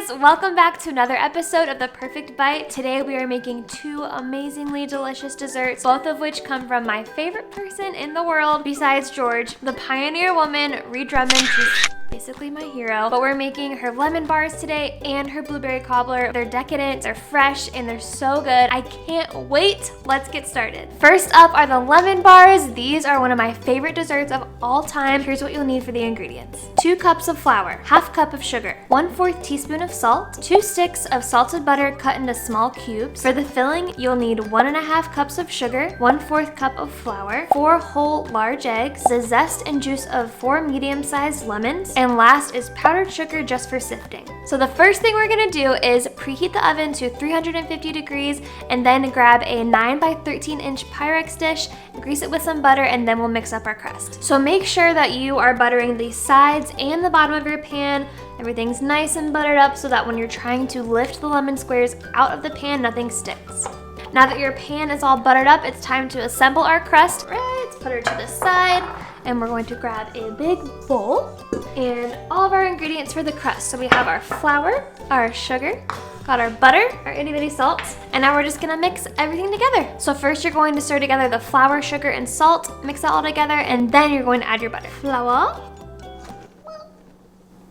guys, welcome back to another episode of The Perfect Bite. Today we are making two amazingly delicious desserts, both of which come from my favorite person in the world besides George, the pioneer woman, Ree Drummond. She's basically my hero. But we're making her lemon bars today and her blueberry cobbler. They're decadent, they're fresh, and they're so good. I can't wait. Let's get started. First up are the lemon bars. These are one of my favorite desserts of all time. Here's what you'll need for the ingredients. 2 cups of flour, half cup of sugar, 1/4 teaspoon of salt, 2 sticks of salted butter cut into small cubes. For the filling, you'll need 1.5 cups of sugar, 1/4 cup of flour, 4 whole large eggs, the zest and juice of 4 medium-sized lemons, and last is powdered sugar just for sifting. So the first thing we're gonna do is preheat the oven to 350 degrees and then grab a 9 by 13 inch Pyrex dish, grease it with some butter, and then we'll mix up our crust. So make sure that you are buttering the sides and the bottom of your pan. Everything's nice and buttered up so that when you're trying to lift the lemon squares out of the pan, nothing sticks. Now that your pan is all buttered up, it's time to assemble our crust. Right, let's put her to the side, and we're going to grab a big bowl and all of our ingredients for the crust. So we have our flour, our sugar, got our butter, our itty bitty salt, and now we're just gonna mix everything together. So first you're going to stir together the flour, sugar, and salt, mix that all together, and then you're going to add your butter. Flour,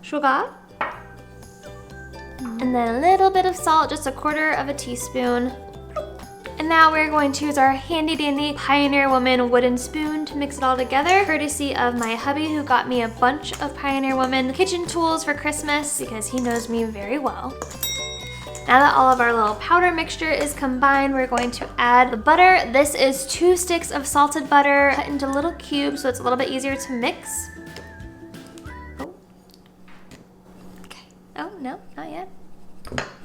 sugar, and then a little bit of salt, just 1/4 teaspoon. And now we're going to use our handy dandy Pioneer Woman wooden spoon to mix it all together, courtesy of my hubby who got me a bunch of Pioneer Woman kitchen tools for Christmas because he knows me very well. Now that all of our little powder mixture is combined, we're going to add the butter. This is 2 sticks of salted butter cut into little cubes so it's a little bit easier to mix. Oh. Okay. Oh, no, not yet.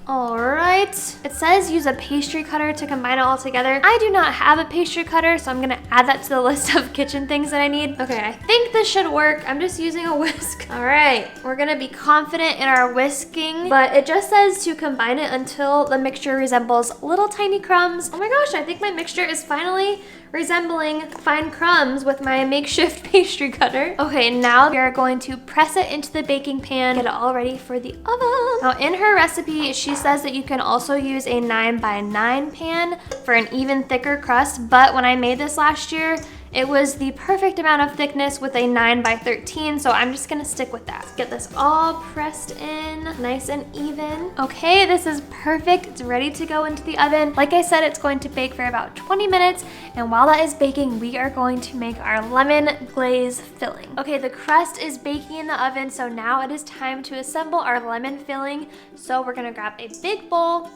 All right, it says use a pastry cutter to combine it all together. I do not have a pastry cutter, so I'm gonna add that to the list of kitchen things that I need. Okay, I think this should work. I'm just using a whisk. All right, we're gonna be confident in our whisking, but it just says to combine it until the mixture resembles little tiny crumbs. Oh my gosh, I think my mixture is finally resembling fine crumbs with my makeshift pastry cutter. Okay, now we are going to press it into the baking pan, get it all ready for the oven. Now in her recipe, she says that you can also use a 9 by 9 pan for an even thicker crust, but when I made this last year, it was the perfect amount of thickness with a 9 by 13, so I'm just gonna stick with that. Get this all pressed in, nice and even. Okay, this is perfect. It's ready to go into the oven. Like I said, it's going to bake for about 20 minutes, and while that is baking, we are going to make our lemon glaze filling. Okay, the crust is baking in the oven, so now it is time to assemble our lemon filling. So we're gonna grab a big bowl,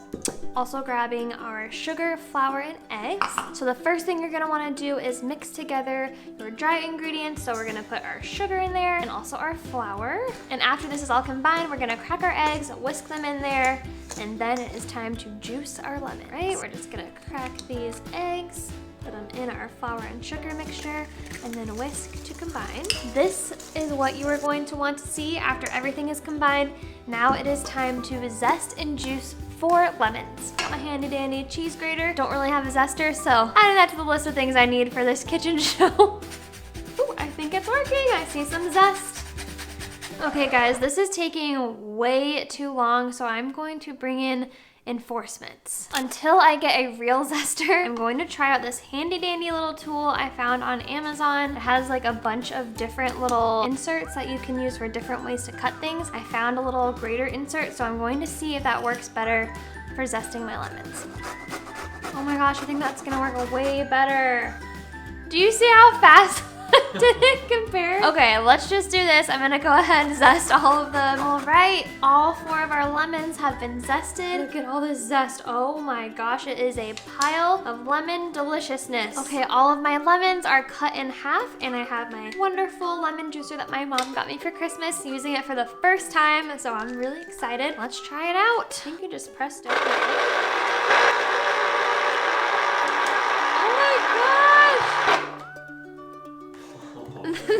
also grabbing our sugar, flour, and eggs. So the first thing you're gonna wanna do is mix together your dry ingredients. So we're gonna put our sugar in there and also our flour. And after this is all combined, we're gonna crack our eggs, whisk them in there, and then it is time to juice our lemon, right? We're just gonna crack these eggs, put them in our flour and sugar mixture, and then whisk to combine. This is what you are going to want to see after everything is combined. Now it is time to zest and juice 4 lemons. Got my handy dandy cheese grater. Don't really have a zester, so adding that to the list of things I need for this kitchen show. Ooh, I think it's working. I see some zest. Okay guys, this is taking way too long, so I'm going to bring in enforcements. Until I get a real zester, I'm going to try out this handy dandy little tool I found on Amazon. It has like a bunch of different little inserts that you can use for different ways to cut things. I found a little grater insert, so I'm going to see if that works better for zesting my lemons. Oh my gosh, I think that's gonna work way better. Do you see how fast did it compare? Okay, let's just do this. I'm gonna go ahead and zest all of them. All right, all 4 of our lemons have been zested. Look at all this zest. Oh my gosh, it is a pile of lemon deliciousness. Okay, all of my lemons are cut in half, and I have my wonderful lemon juicer that my mom got me for Christmas, using it for the first time, so I'm really excited. Let's try it out. I think you just pressed it.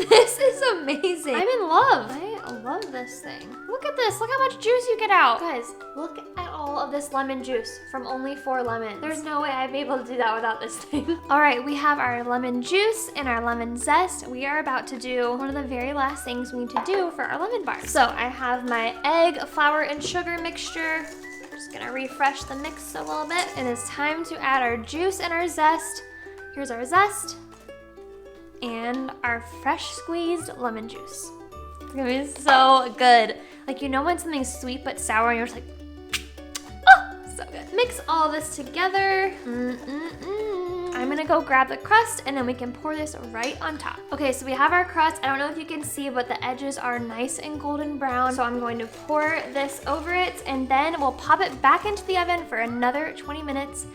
This is amazing. I'm in love. I love this thing. Look at this, look how much juice you get out. Guys, look at all of this lemon juice from only 4 lemons. There's no way I'd be able to do that without this thing. All right, we have our lemon juice and our lemon zest. We are about to do one of the very last things we need to do for our lemon bars. So I have my egg, flour, and sugar mixture. Just gonna refresh the mix a little bit. And it's time to add our juice and our zest. Here's our zest and our fresh squeezed lemon juice. It's gonna be so good. Like, you know when something's sweet but sour and you're just like, oh, so good. Mix all this together. I'm gonna go grab the crust and then we can pour this right on top. Okay, so we have our crust. I don't know if you can see, but the edges are nice and golden brown. So I'm going to pour this over it and then we'll pop it back into the oven for another 20 minutes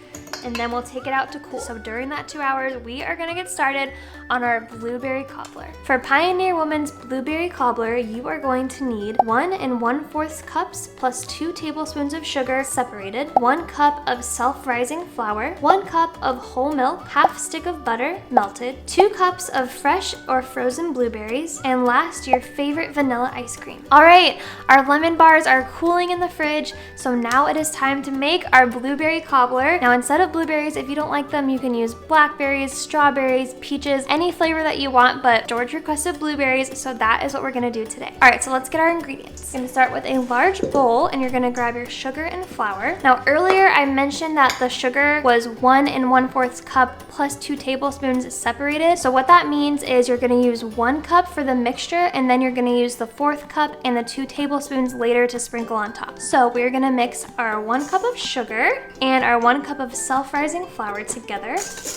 and then we'll take it out to cool. So during that 2 hours, we are gonna get started on our blueberry cobbler. For Pioneer Woman's blueberry cobbler, you are going to need 1 1/4 cups plus 2 tablespoons of sugar separated, 1 cup of self-rising flour, 1 cup of whole milk, half stick of butter melted, 2 cups of fresh or frozen blueberries, and last, your favorite vanilla ice cream. All right, our lemon bars are cooling in the fridge, so now it is time to make our blueberry cobbler. Now, instead of blueberries, if you don't like them, you can use blackberries, strawberries, peaches, any flavor that you want, but George requested blueberries, so that is what we're gonna do today. All right, so let's get our ingredients. You're gonna start with a large bowl and you're gonna grab your sugar and flour. Now, earlier I mentioned that the sugar was 1 1/4 cup plus 2 tablespoons separated. So what that means is you're gonna use 1 cup for the mixture and then you're gonna use the 4th cup and the 2 tablespoons later to sprinkle on top. So we're gonna mix our 1 cup of sugar and our 1 cup of self-rising flour together.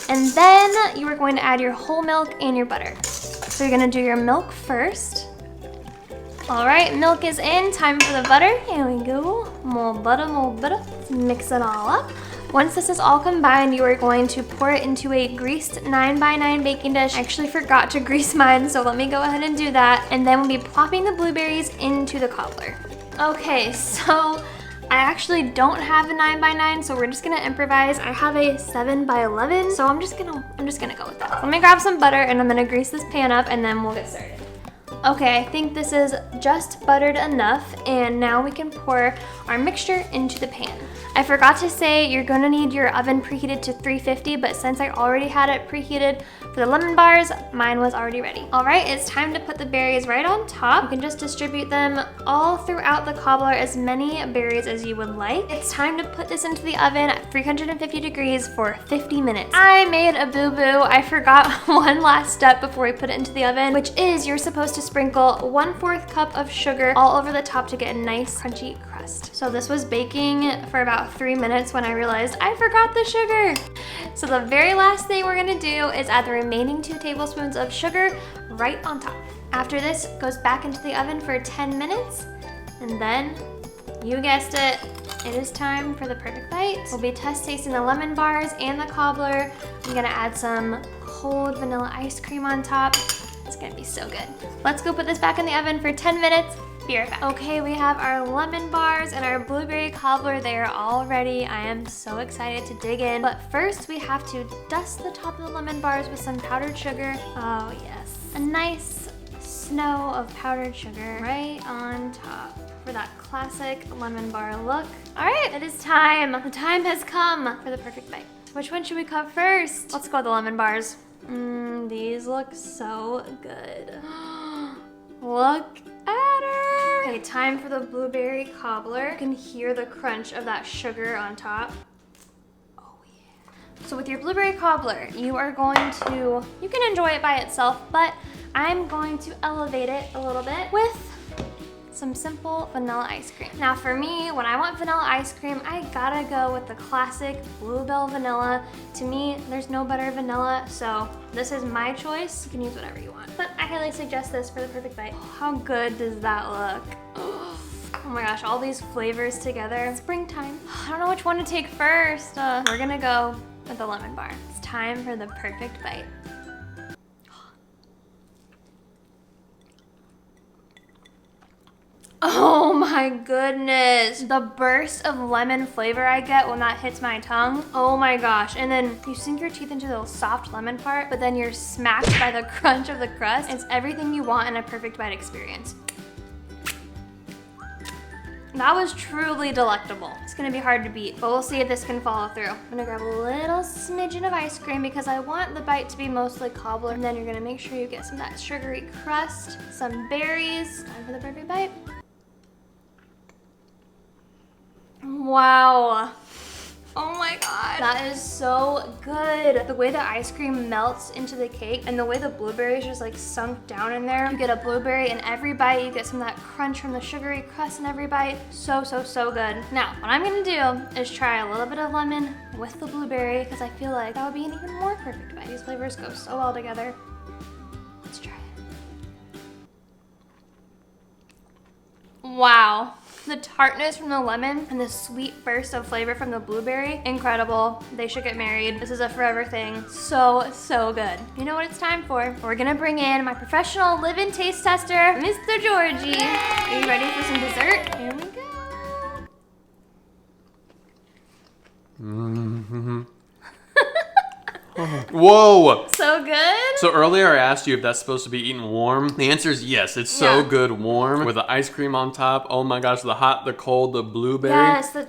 And then you are going to add your whole milk and your butter. So you're gonna do your milk first. All right, milk is in, time for the butter. Here we go, more butter, more butter. Let's mix it all up. Once this is all combined, you are going to pour it into a greased 9x9 baking dish. I actually forgot to grease mine, so let me go ahead and do that. And then we'll be plopping the blueberries into the cobbler. Okay, so I actually don't have a 9x9, so we're just gonna improvise. I have a 7x11, so I'm just gonna go with that. Let me grab some butter and I'm gonna grease this pan up and then we'll get started. Okay, I think this is just buttered enough, and now we can pour our mixture into the pan. I forgot to say you're gonna need your oven preheated to 350, but since I already had it preheated for the lemon bars, mine was already ready. All right, it's time to put the berries right on top. You can just distribute them all throughout the cobbler, as many berries as you would like. It's time to put this into the oven at 350 degrees for 50 minutes. I made a boo-boo. I forgot one last step before we put it into the oven, which is you're supposed to sprinkle 1/4 cup of sugar all over the top to get a nice crunchy crust. So this was baking for about 3 minutes when I realized I forgot the sugar. So the very last thing we're gonna do is add the remaining 2 tablespoons of sugar right on top. After this, goes back into the oven for 10 minutes, and then, you guessed it, it is time for the perfect bite. We'll be test tasting the lemon bars and the cobbler. I'm gonna add some cold vanilla ice cream on top. It's gonna be so good. Let's go put this back in the oven for 10 minutes. Be right back. Okay, we have our lemon bars and our blueberry cobbler. They are all ready. I am so excited to dig in. But first, we have to dust the top of the lemon bars with some powdered sugar. Oh yes, a nice snow of powdered sugar right on top for that classic lemon bar look. All right, it is time. The time has come for the perfect bite. Which one should we cut first? Let's go with the lemon bars. These look so good. Look at her. Okay, time for the blueberry cobbler. You can hear the crunch of that sugar on top. Oh yeah. So with your blueberry cobbler, you are going to, you can enjoy it by itself, but I'm going to elevate it a little bit with some simple vanilla ice cream. Now for me, when I want vanilla ice cream, I gotta go with the classic Bluebell vanilla. To me, there's no better vanilla, so this is my choice. You can use whatever you want. But I highly suggest this for the perfect bite. Oh, how good does that look? Oh my gosh, all these flavors together. Springtime. I don't know which one to take first. We're gonna go with the lemon bar. It's time for the perfect bite. Oh my goodness. The burst of lemon flavor I get when that hits my tongue. Oh my gosh. And then you sink your teeth into the soft lemon part, but then you're smacked by the crunch of the crust. It's everything you want in a perfect bite experience. That was truly delectable. It's gonna be hard to beat, but we'll see if this can follow through. I'm gonna grab a little smidgen of ice cream because I want the bite to be mostly cobbler. And then you're gonna make sure you get some of that sugary crust, some berries. Time for the perfect bite. Wow. Oh my god. That is so good. The way the ice cream melts into the cake and the way the blueberries just like sunk down in there. You get a blueberry in every bite. You get some of that crunch from the sugary crust in every bite. So, so, so good. Now, what I'm gonna do is try a little bit of lemon with the blueberry because I feel like that would be an even more perfect bite. These flavors go so well together. Let's try it. Wow. The tartness from the lemon and the sweet burst of flavor from the blueberry, incredible. They should get married. This is a forever thing. So, so good. You know what it's time for? We're gonna bring in my professional live-in taste tester, Mr. Georgie. Are you ready for some dessert? Here we go. Mm-hmm. Whoa! So good? So earlier I asked you if that's supposed to be eaten warm. The answer is yes. It's so good warm with the ice cream on top. Oh my gosh, the hot, the cold, the blueberry. Yes, the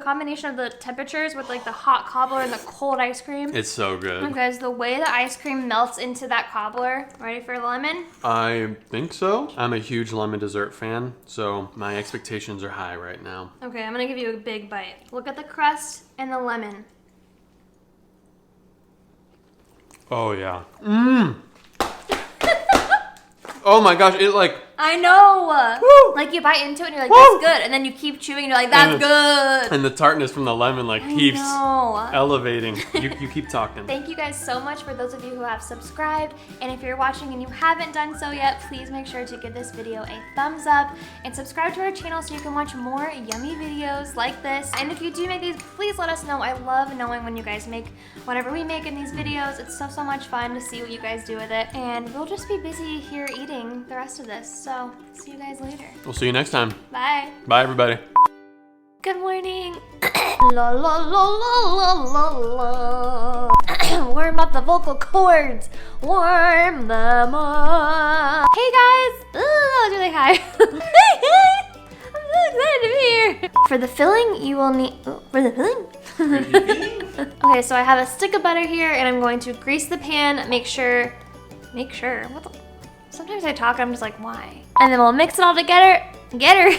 combination of the temperatures with like the hot cobbler and the cold ice cream. It's so good. And guys, the way the ice cream melts into that cobbler. Ready for lemon? I think so. I'm a huge lemon dessert fan, so my expectations are high right now. Okay, I'm gonna give you a big bite. Look at the crust and the lemon. Oh yeah. Mmm. Oh my gosh, it like... I know! Woo! Like you bite into it and you're like, that's good. And then you keep chewing and you're like, that's good. And the tartness from the lemon like keeps know. elevating. You keep talking. Thank you guys so much for those of you who have subscribed. And if you're watching and you haven't done so yet, please make sure to give this video a thumbs up and subscribe to our channel so you can watch more yummy videos like this. And if you do make these, please let us know. I love knowing when you guys make whatever we make in these videos. It's so, so much fun to see what you guys do with it. And we'll just be busy here eating the rest of this. So see you guys later. We'll see you next time. Bye. Bye, everybody. Good morning. La la la la la la la. Warm up the vocal cords. Warm them up. Hey guys. Oh, do they hi? I'm so excited to be here. For the filling, you will need. For the filling. Okay, so I have a stick of butter here, and I'm going to grease the pan. Make sure. What the? Sometimes I talk, I'm just like, why? And then we'll mix it all together. Get her.